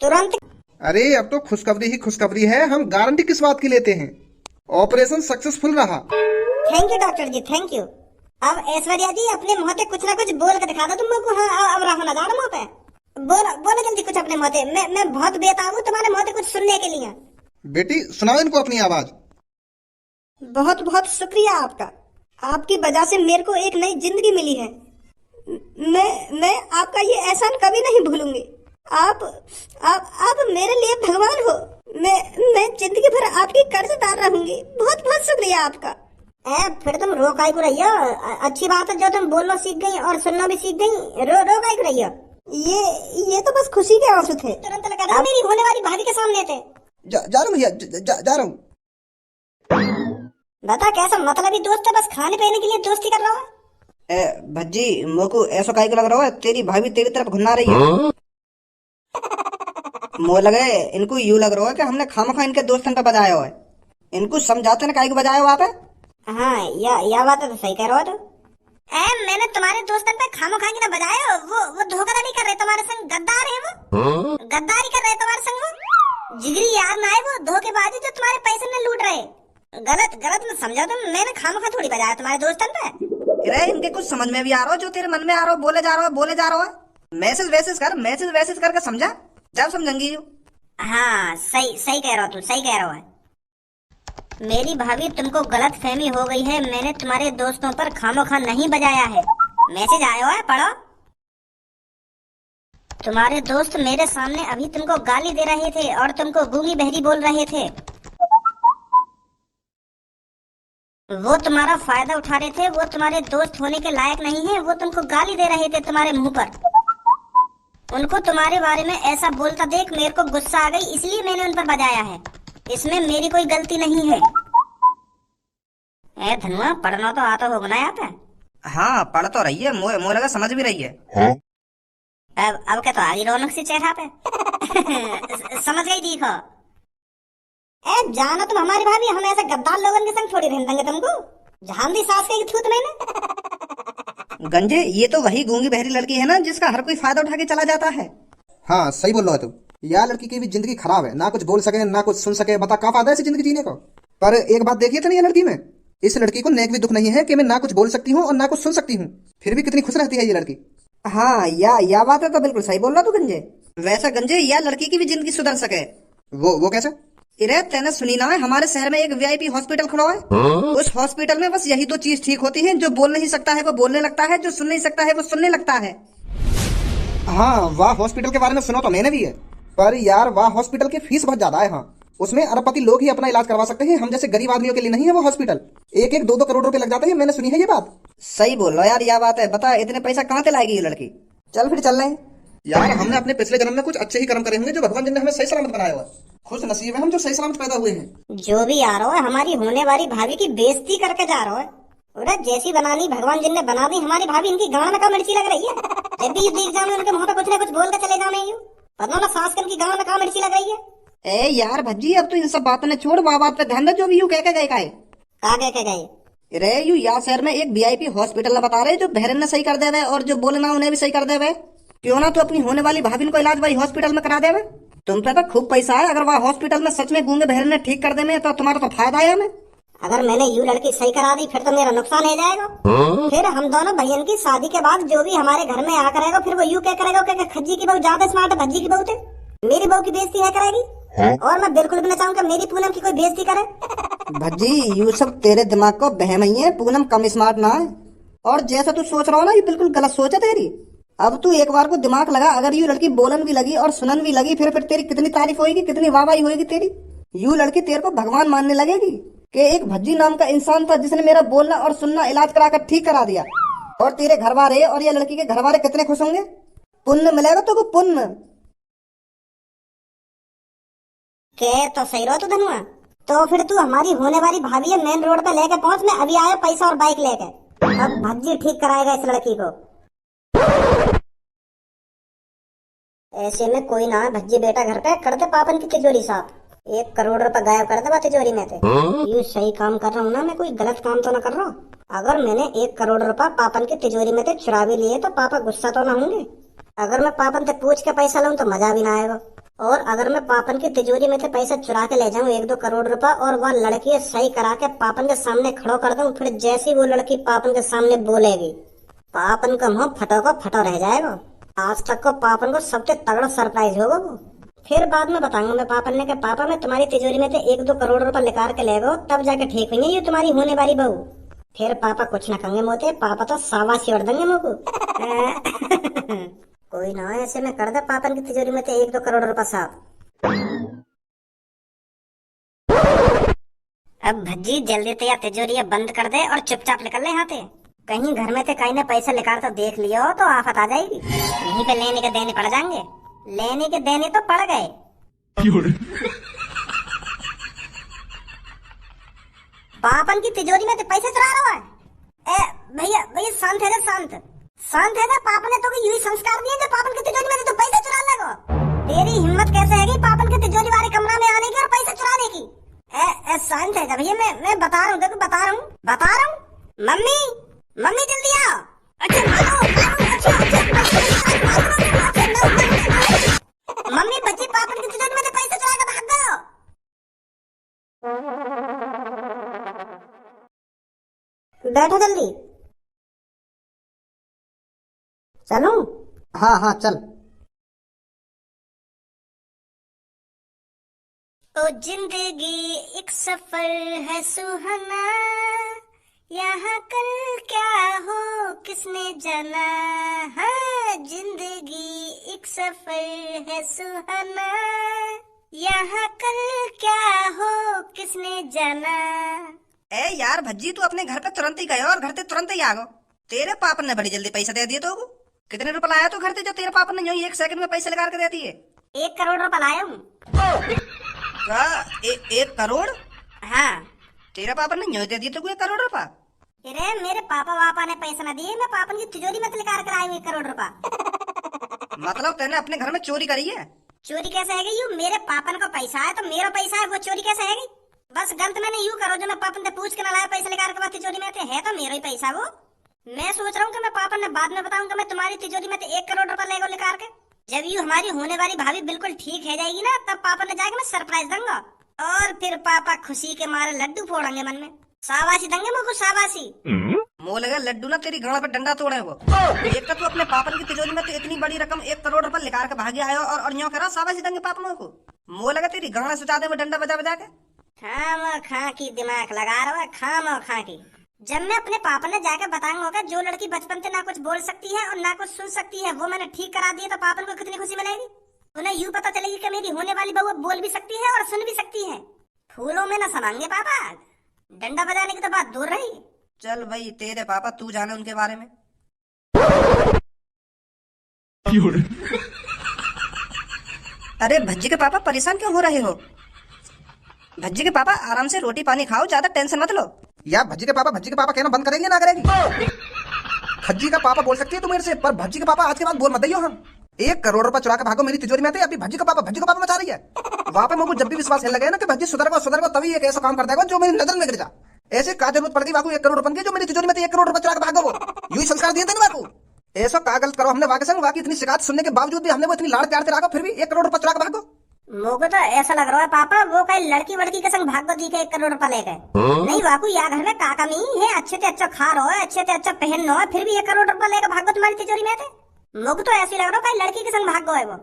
तुरंत। अरे अब तो खुशखबरी ही खुशखबरी है। हम गारंटी किस बात की लेते हैं? ऑपरेशन सक्सेसफुल रहा। Thank you doctor ji, thank you. अब ऐश्वर्या जी अपने मुंह पे कुछ ना कुछ बोल के दिखा दो तुम लोग को। हाँ, अब रहा नजारा मुंह पे। बोलो बोलो जल्दी कुछ अपने मुंह पे। मैं बहुत बेताब हूँ तुम्हारे मुंह पे कुछ सुनने के लिए। बेटी सुनाओ इनको अपनी आवाज। बहुत बहुत शुक्रिया आपका। आपकी वजह से मेरे को एक नई जिंदगी मिली है। मैं आपका ये एहसान कभी नहीं भूलूंगी। आप मेरे लिए भगवान हो। मैं जिंदगी भर आपकी कर्जदार रहूंगी। बहुत बहुत शुक्रिया आपका। फिर तुम रो काहे को रही हो? अच्छी बात है जो तुम बोलना सीख गई और सुनना भी सीख गई। रो काहे को रही हो? ये तो बस खुशी के आंसू थे। तुरंत लगा दो मेरी होने वाली भाभी के सामने थे। जा रहा हूँ भैया, जा रहा हूँ। बता कैसा मतलबी दोस्त है, बस खाने पीने के लिए दोस्ती कर रहा है। भज्जी मोको ऐसा काहे को लग रहा है तेरी भाभी तेरी तरफ घुना रही है। मो लगे इनको यूं लग रहा है कि हमने खामखा इनके दोस्तन पे बजाया हुआ है। इनको समझाते ना काहे को बजाया हुआ पे। हाँ या बात तो सही कह रहे हो तो। मैंने तुम्हारे दोस्तन पे खामखा की ना बजाया। वो धोखा नहीं कर रहे तुम्हारे संग। गद्दार है वो। गद्दारी कर रहे तुम्हारे संग। वो जिगरी यार ना है वो धोखेबाजी जो तुम्हारे पैसे में लूट रहे। गलत मत समझो तुम। मैंने खामखा थोड़ी बजाया तुम्हारे दोस्तन पे। अरे इनके कुछ समझ में भी आ रहा हो जो तेरे मन में आ रहा हो बोले जा रहा है। मैसेज वैसेज करके समझा जब समझेंगी यू। हाँ सही कह रहा हो तुम, सही कह रहा हो। मेरी भाभी तुमको गलत फहमी हो गई है। मैंने तुम्हारे दोस्तों पर खामोखा नहीं बजाया है। मैसेज आया है, पढ़ो। तुम्हारे दोस्त मेरे सामने अभी तुमको गाली दे रहे थे और तुमको गूंगी बहरी बोल रहे थे। वो तुम्हारा फायदा उठा रहे थे। वो तुम्हारे दोस्त होने के लायक नहीं है। वो तुमको गाली दे रहे थे तुम्हारे मुंह पर। उनको तुम्हारे बारे में ऐसा बोलता देख मेरे को गुस्सा आ गई, इसलिए मैंने उन पर बजाया है। इसमें मेरी कोई गलती नहीं है। धनुआ पढ़ना तो आता होगा ना यहाँ पे। हाँ पढ़ तो रही है, मोह लगा समझ भी रही है। अब क्या तो आ गई रौनक सी चेहरा पे। समझ गई देखो। जानो तुम हमारी भाभी, हम ऐसे गद्दार लोगों के संग थोड़ी रहने देंगे तुमको। झाम दी सास के थूत मैंने। गंजे ये तो वही गूंगी बहरी लड़की है ना जिसका हर कोई फायदा उठा के चला जाता है। हाँ सही बोल रहा है तुम। यह लड़की की भी जिंदगी खराब है, ना कुछ बोल सके ना कुछ सुन सके। बता क्या फायदा है जिंदगी जीने को। पर एक बात देखिए तो नहीं, लड़की में इस लड़की को नेक भी दुख नहीं है कि मैं ना कुछ बोल सकती हूँ और ना कुछ सुन सकती हूँ, फिर भी कितनी खुश रहती है ये लड़की। हाँ या बात है तो बिल्कुल सही बोल रहा तू गंजे। वैसा गंजे यह लड़की की भी जिंदगी सुधर सके। वो कैसे? इरे तेने सुनी ना है हमारे शहर में एक वीआईपी हॉस्पिटल खुला है। उस हॉस्पिटल में बस यही दो चीज ठीक होती है, जो बोल नहीं सकता है वो बोलने लगता है, जो सुन नहीं सकता है वो सुनने लगता है। हाँ वाह हॉस्पिटल के बारे में सुना तो मैंने भी है, पर यार वाह हॉस्पिटल की फीस बहुत ज्यादा है। हाँ उसमें अरबपति लोग ही अपना इलाज करवा सकते हैं, हम जैसे गरीब आदमियों के लिए नहीं है वो हॉस्पिटल। एक दो करोड़ रुपए लग जाते हैं, मैंने सुनी है ये बात। सही बोल रहा यार, यह बात है। बता इतने पैसा कहाँ से लाएगी ये लड़की। चल फिर चल रहे यार हमने अपने पिछले जन्म में कुछ अच्छे ही कर्म करे होंगे जो भगवान जी ने हमें सही सलामत बनाया हुआ। खुश नसीब है हम जो सही सलामत पैदा हुए हैं। जो भी आ रहा है हमारी होने वाली भाभी की बेइज्जती करके जा रहा है। उधर जैसी बनानी भगवान जी ने बना दी हमारी भाभी, इनकी गांव में का मिर्ची लग रही है। जब भी देख जाओ उनके मुंह पे कुछ ना कुछ बोल के चले जाने यूं। पता ना सास की गांव में का मिर्ची लग रही है। ए यार भज्जी अब तो इन सब बातों ने छोड़, वह बात पे ध्यान दे जो भी यू कह के गए का है। का कह के गए रे यू यहाँ शहर में एक वीआईपी हॉस्पिटल बता रहे जो बहरन ने सही कर देवे और जो बोलना उन्हें भी सही कर देवे। क्यों ना तो अपनी होने वाली भाभी को इलाज वही हॉस्पिटल में करा देवे। तुम पे तो खूब पैसा है, अगर वह हॉस्पिटल में सच में गूंगे बहरन ने ठीक कर देवे तो तुम्हारा तो फायदा है हमें। अगर मैंने यू लड़की सही करा दी फिर तो मेरा नुकसान हो जाएगा। फिर हम दोनों भैया की शादी के बाद जो भी हमारे घर में आ करेगा फिर वो यू क्या करेगा कि खज्जी की बहू ज्यादा स्मार्ट है, भज्जी की बहू थे। मेरी बहू की बेइज्जती है करेगी। और मैं बिल्कुल भी ना चाहूंगा मेरी पूनम की कोई बेइज्जती करे। भज्जी यू सब तेरे दिमाग को बहम ही है, पूनम कम स्मार्ट ना है। और जैसा तू सोच रहा हो ना ये बिल्कुल गलत सोच है तेरी। अब तू एक बार को दिमाग लगा, अगर यू लड़की बोलन भी लगी और सुनन भी लगी फिर तेरी कितनी तारीफ होगी, कितनी वाहवाही होगी तेरी। यू लड़की तेरे को भगवान मानने लगेगी कि एक भज्जी नाम का इंसान था जिसने मेरा बोलना और सुनना इलाज कराकर ठीक करा दिया। और तेरे घर वाले और ये लड़की के घर वाले कितने खुश होंगे। पुण्य मिलेगा तो पुण्य। के तो सही रहो तू धनुआ। तो फिर तू हमारी होने वाली भाभी है मेन रोड पे लेके पहुंच। मैं अभी आया पैसा और बाइक लेके। अब भज्जी ठीक कराएगा इस लड़की को। ऐसे में कोई ना भज्जी बेटा घर पे कर दे पापन की तिजोरी साफ। 1 करोड़ रुपए गायब कर दे तिजोरी में थे। यू सही काम कर रहा हूँ ना, मैं कोई गलत काम तो ना कर रहा हूँ। अगर मैंने 1 करोड़ रुपए पापन की तिजोरी में थे चुरा भी लिए तो पापा गुस्सा तो ना होंगे। अगर मैं पापन से पूछ के पैसा लूँ तो मजा भी ना आएगा। और अगर मैं पापन की तिजोरी में से पैसा चुरा के ले जाऊं 1-2 करोड़ रुपए और वह लड़की सही करा के पापन के सामने खड़ो कर दूं, फिर जैसी वो लड़की पापन के सामने बोलेगी, पापन का मुंह फटो को फटो रह जाएगा। आज तक को पापन को सबसे तगड़ा सरप्राइज होगा वो। फिर बाद में बताऊंगा मैं पापन ने कि पापा मैं तुम्हारी तिजोरी में से 1-2 करोड़ रुपए निकाल के ले गो, तब जाके ठीक हुई ये तुम्हारी होने वाली बहू। फिर पापा कुछ न कहेंगे मोते, पापा तो शाबाशी उड़ देंगे मुझको। कोई ना ऐसे में कर दे पापन की तिजोरी में से 1-2 करोड़ रुपए साहब। अब भज्जी जल्दी से या तिजोरी बंद कर दे और चुपचाप निकल ले यहाँ से। कहीं घर में से कहीं ने पैसा निकाल तो देख लियो तो आफत आ जाएगी। यहीं पे लेने के देने पड़ जाएंगे। लेने के देने तो पड़ गए। पापन की तिजोरी में तो पैसे चुरा रहा है। ए भैया भैया शांत है, शांत शांत है। पापन ने तो यही संस्कार दिए जो पापन की तिजोरी में तो पैसे चुरा लगो। तेरी हिम्मत कैसे है पापन की तिजोरी वाले कमरा में आने की और पैसे चुराने की। ए शांत है भैया, मैं बता रहा हूँ, देखो बता रहा हूँ। मम्मी मम्मी जल्दी आओ। अच्छा मम्मी बच्ची पापन की तिजोरी में से पैसे चुरा के भाग गए। बैठो जल्दी। चलूं? हाँ हाँ चल। ओ जिंदगी एक सफर है सुहाना, यहाँ कल क्या हो किसने जाना। हाँ जिंदगी एक सफर है सुहाना, यहाँ कल क्या हो किसने जाना। ए यार भज्जी, तू अपने घर पे तुरंत ही गयो और घर से तुरंत ही आ गो। तेरे पापन ने बड़ी जल्दी पैसा दे दिए। तो कितने रुपए लाया तो घर से जो तेरे पापन ने यूं 1 सेकंड में पैसे लगा के दे दिए? 1 करोड़ रुपए लाया हूँ। 1 करोड़? हाँ तेरा पापन ने यूं दे दिए तो 1 करोड़ रुपए? अरे मेरे पापा ने पैसा न दिए, मैं पापन की तिजोरी में लेकर कर आई हूँ 1 करोड़ रुपए। मतलब तेने अपने घर में चोरी करी है? चोरी कैसे है यू? मेरे पापन को पैसा है तो मेरा पैसा है, वो चोरी कैसे है? बस गलत मैंने यूं करो जो मैं पापन से पूछ के न लाया पैसे लेकर के तिजोरी में है तो मेरा ही पैसा वो। मैं सोच रहा हूँ कि मैं पापन ने बाद में बताऊंगा मैं तुम्हारी तिजोरी में 1 करोड़ रुपए ले गो लेकर के। जब यू हमारी होने वाली भाभी बिल्कुल ठीक है जाएगी ना, तब पापन ने जाके मैं सरप्राइज दूंगा और फिर पापा खुशी के मारे लड्डू फोड़ेंगे मन में। शाबाशी देंगे मुझको, शाबाशी। मुँह लगा लड्डू ना तेरी गाड़ पे डंडा तोड़े वो। एक तो तू अपने पापन की तिजोरी में तो इतनी बड़ी रकम 1 करोड़ रुपए लेकर के भागे आयो और यूं करा शाबाशी देंगे पापनों को। मुँह लगा तेरी गाड़ा सुचा दे वो डंडा बजा बजा के। खाम खा की दिमाग लगा रहा है, खाम खा की। जब मैं अपने पापा ने जाकर बताऊंगा जो लड़की बचपन से ना कुछ बोल सकती है और ना कुछ सुन सकती है वो मैंने ठीक करा दिया, तो पापन को कितनी खुशी मिलेगी। उन्हें यूं पता चलेगी कि मेरी होने वाली बहू बोल भी सकती है और सुन भी सकती है। फूलों में न समाएंगे पापा, डंडा बजाने की तो बात दूर रही। चल भाई तेरे पापा, तू जाने उनके बारे में। अरे भज्जी के पापा परेशान क्यों हो रहे हो? भज्जी के पापा आराम से रोटी पानी खाओ, ज्यादा टेंशन मत लो। यार भज्जी के पापा कहना बंद करेंगे ना करेगी? भज्जी का पापा बोल सकती है तू मेरे से, पर भज्जी के पापा आज के बाद बोल मत दियो। हम 1 करोड़ रुपए चुरा के भागो मेरी तिजोरी में थे, अभी भज्जी का पापा मचा रही है। वहां पे मुझको जब भी विश्वास लगे ना कि भज्जी सुधर को तभी एक ऐसा काम कर देगा जो मेरी नजर में गिर जा। ऐसे का जरूरत पड़ गई वाकू 1 करोड़ रुपए की जो मेरी तिजोरी में थे 1 करोड़ रुपए चुरा के भागो। यू ही संस्कार दिए थे ना वाकू। ऐसा का गलत करो हमने वाके संग, वाकी इतनी शिकायत सुनने के बावजूद भी हमने वो इतनी लाड़ प्यार से रखा, फिर भी 1 करोड़ रुपए चुरा के भागो। मुझको तो ऐसा लग रहा है पापा वो कहीं लड़की वड़की के संग भाग दी के 1 करोड़ रुपए ले गए। नहीं वाकू या घर में का कमी है, अच्छे से अच्छा खा रहो है, अच्छे से अच्छा पहन रहो है, फिर भी 1 करोड़ रुपए लेकर भागो तुम्हारी तिजोरी में थे। मुझको तो ऐसी लग रहा है कहीं लड़की के संग भाग गए वो,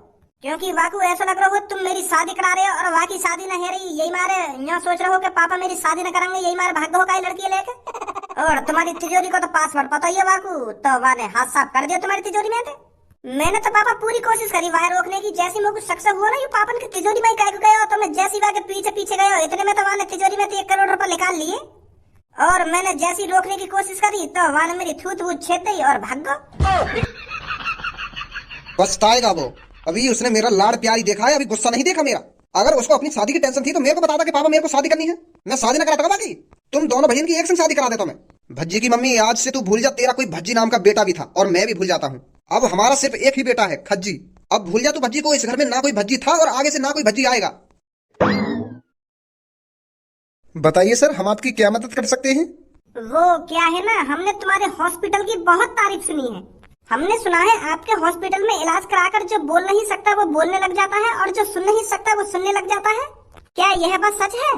क्योंकि वाकू ऐसा लग रहा हो तुम मेरी शादी करा रहे हो और वाकी शादी न है रही, यही मारे यहाँ सोच रहे हो कि पापा मेरी शादी न करेंगे, यही मारे भाग गो कहीं लड़की लेके। और तुम्हारी तिजोरी को तो पासवर्ड पता ही है वाकू, तो मैंने हाथ साफ कर दिया तुम्हारी तिजोरी में थे। मैंने तो पापा पूरी कोशिश करी वायर रोकने की, जैसी मुझे सक्सेस हुआ ना ये पापन की तिजोरी में कह गए तो मैं जैसी वाके पीछे गए इतने में तो वहां तिजोरी में 1 करोड़ रुपए निकाल लिए और मैंने जैसी रोकने की कोशिश करी तो वहां मेरी थूत वूत छेद दी और भाग गो। पछताएगा वो, अभी उसने मेरा लाड़ प्यार ही देखा है, अभी गुस्सा नहीं देखा मेरा। अगर उसको अपनी शादी की टेंशन थी तो मेरे को बताता कि पापा मेरे को शादी करनी है, मैं शादी न कराता। बाकी तुम दोनों बहन की एक संग शादी करा देता मैं। भज्जी की मम्मी आज से तू भूल जा, तेरा कोई भज्जी नाम का बेटा भी था और मैं भी भूल जाता हूँ। अब हमारा सिर्फ एक ही बेटा है खज्जी। अब भूल जा तू भज्जी को, इस घर में ना कोई भज्जी था और आगे से ना कोई भज्जी आएगा। बताइए सर, हम आपकी क्या मदद कर सकते हैं? वो क्या है ना, हमने तुम्हारे हॉस्पिटल की बहुत तारीफ सुनी है, हमने सुना है आपके हॉस्पिटल में इलाज कराकर जो बोल नहीं सकता वो बोलने लग जाता है और जो सुन नहीं सकता वो सुनने लग जाता है। क्या यह बात सच है?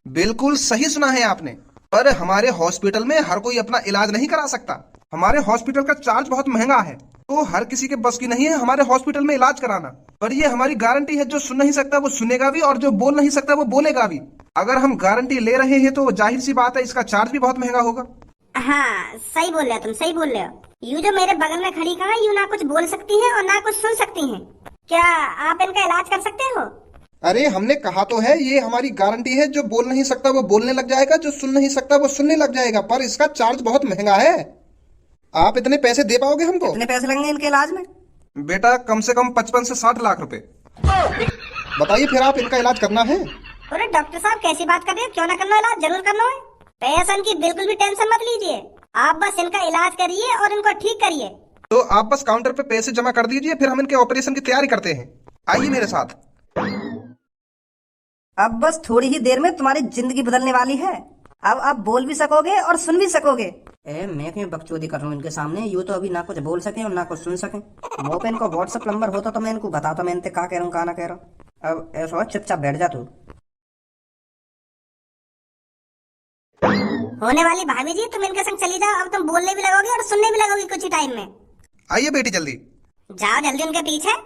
बिल्कुल सही सुना है आपने, पर हमारे हॉस्पिटल में हर कोई अपना इलाज नहीं करा सकता। हमारे हॉस्पिटल का चार्ज बहुत महंगा है, तो हर किसी के बस की नहीं है हमारे हॉस्पिटल में इलाज कराना। पर ये हमारी गारंटी है, जो सुन नहीं सकता वो सुनेगा भी और जो बोल नहीं सकता वो बोलेगा भी। अगर हम गारंटी ले रहे हैं तो जाहिर सी बात है इसका चार्ज भी बहुत महंगा होगा। हाँ सही बोल रहे हो तुम, सही बोल रहे हो। यू जो मेरे बगल में खड़ी कहाँ यू ना कुछ बोल सकती है और ना कुछ सुन सकती है। क्या आप इनका इलाज कर सकते हो? अरे हमने कहा तो है, ये हमारी गारंटी है, जो बोल नहीं सकता वो बोलने लग जाएगा, जो सुन नहीं सकता वो सुनने लग जाएगा, पर इसका चार्ज बहुत महंगा है। आप इतने पैसे दे पाओगे हमको? कितने पैसे लगेंगे इनके इलाज में? बेटा कम से कम 55 से 60 लाख रुपए। बताइए फिर आप इनका इलाज करना है? अरे डॉक्टर साहब कैसी बात कर रहे हो, क्यों ना करना इलाज, जरूर करना है। पैसन की बिल्कुल भी टेंशन मत लीजिए, आप बस इनका इलाज करिए और इनको ठीक करिए। तो आप बस काउंटर पे पैसे जमा कर दीजिए, फिर हम इनके ऑपरेशन की तैयारी करते हैं। आइए मेरे साथ। अब बस थोड़ी ही देर में तुम्हारी जिंदगी बदलने वाली है। अब आप बोल भी सकोगे और सुन भी सकोगे। मैं क्यों बकचोदी कर रहा हूँ इनके सामने? यू तो अभी ना कुछ बोल सके और ना कुछ सुन सके। वो पे इनको व्हाट्सएप नंबर होता तो मैं इनको बताता, मैं इनसे क्या कह रहा हूँ क्या ना कह रहा हूँ। अब ऐसा हो, चुपचाप बैठ जा तू। होने वाली भाभी जी तुम इनके संग चली जाओ, अब तुम बोलने भी लगोगी और सुनने भी लगोगी कुछ ही टाइम में। आइए बेटी जल्दी। जाओ जल्दी उनके पीछे।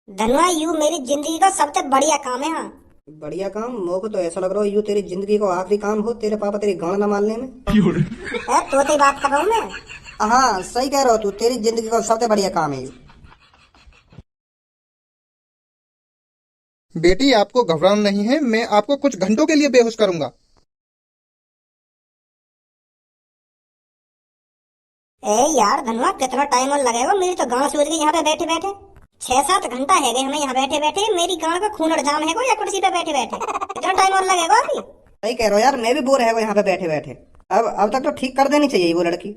धनुआ यू मेरी जिंदगी का सबसे बढ़िया काम है। हाँ बढ़िया काम? मोह को तो ऐसा लग रहा है यू तेरी जिंदगी को आखिरी काम हो, तेरे पापा तेरी गांड न मारने में। तो बात कर रहा हूँ मैं। हाँ सही कह रहा हो तू, तेरी जिंदगी का सबसे बढ़िया काम है। बेटी आपको घबराना नहीं है, मैं आपको कुछ घंटों के लिए बेहोश करूंगा। यार धनुआ कितना टाइम और लगेगा, मेरी तो गांड सूझ गई यहाँ पे बैठे बैठे। 6-7 घंटा है गए हमें यहाँ बैठे बैठे, मेरी गांड का खून अड़जाम है या कुर्सी पे बैठे बैठे। कितना टाइम और लगेगा अभी? सही कह रहे हो यार, मैं भी बोर है यहाँ पे बैठे बैठे। अब तक तो ठीक कर देनी चाहिए वो लड़की।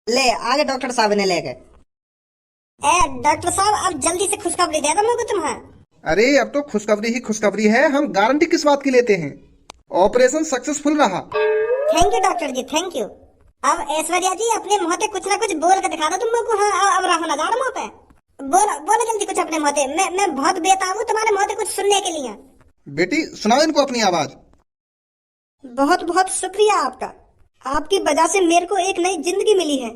ले आगे डॉक्टर साहब ने लेके। डॉक्टर साहब अब जल्दी से खुशखबरी दे दो मेरे को तुम्हें। अरे अब तो खुशखबरी ही खुशखबरी है, हम गारंटी किस बात की लेते हैं। ऑपरेशन सक्सेसफुल रहा। Thank you doctor ji, thank you. अब ऐश्वर्या जी अपने मुंह पे कुछ ना कुछ बोल कर दिखा दो तुम लोग को। हाँ अब रहा नजारा मुंह पे, बोलो बोलो जल्दी कुछ अपने मुंह पे। मैं बहुत बेताब हूँ तुम्हारे मुंह पे कुछ सुनने के लिए। बेटी सुनाओ इनको अपनी आवाज। बहुत बहुत शुक्रिया आपका, आपकी वजह से मेरे को एक नई जिंदगी मिली है।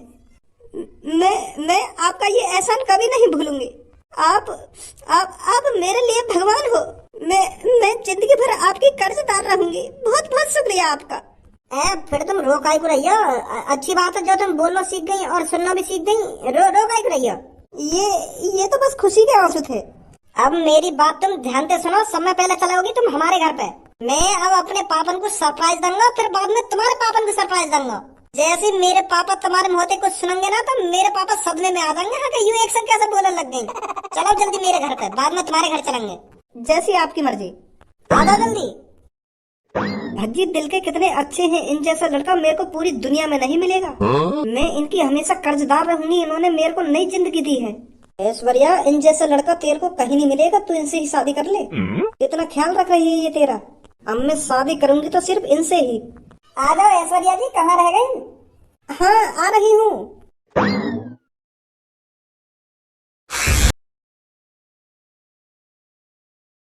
मैं आपका ये एहसान कभी नहीं भूलूंगी। आप मेरे लिए भगवान हो। मैं जिंदगी भर आपकी कर्जदार रहूंगी। बहुत बहुत शुक्रिया आपका। फिर तुम रो काहे को रही हो? अच्छी बात है जो तुम बोलना सीख गई और सुनना भी सीख गई। रो काहे को रही हो? ये तो बस खुशी के आंसू थे। अब मेरी बात तुम ध्यान से सुनो। समय पहले चलाओगी तुम हमारे घर पे। मैं अब अपने पापन को सरप्राइज दूंगा, फिर बाद में तुम्हारे पापन को सरप्राइज दूंगा। जैसे मेरे पापा तुम्हारे मुंह से कुछ सुनेंगे ना तो मेरे पापा सदमे में आ जाएंगे। हाँ यू एक्शन कैसे बोलने लग गई। चलो जल्दी मेरे घर पे, बाद में तुम्हारे घर चलेंगे। जैसी आपकी मर्जी। आ जाओ जल्दी। भज्जी दिल के कितने अच्छे हैं, इन जैसा लड़का मेरे को पूरी दुनिया में नहीं मिलेगा। मैं इनकी हमेशा कर्जदार रहूंगी, इन्होंने मेरे को नई जिंदगी दी है। ऐश्वर्या इन जैसा लड़का तेरे को कहीं नहीं मिलेगा, तू इनसे ही शादी कर ले। इतना ख्याल रख रही है ये तेरा। अब मैं शादी करूंगी तो सिर्फ इनसे ही। आ जाओ ऐश्वर्या जी, कहाँ रह गई? हाँ आ रही हूँ।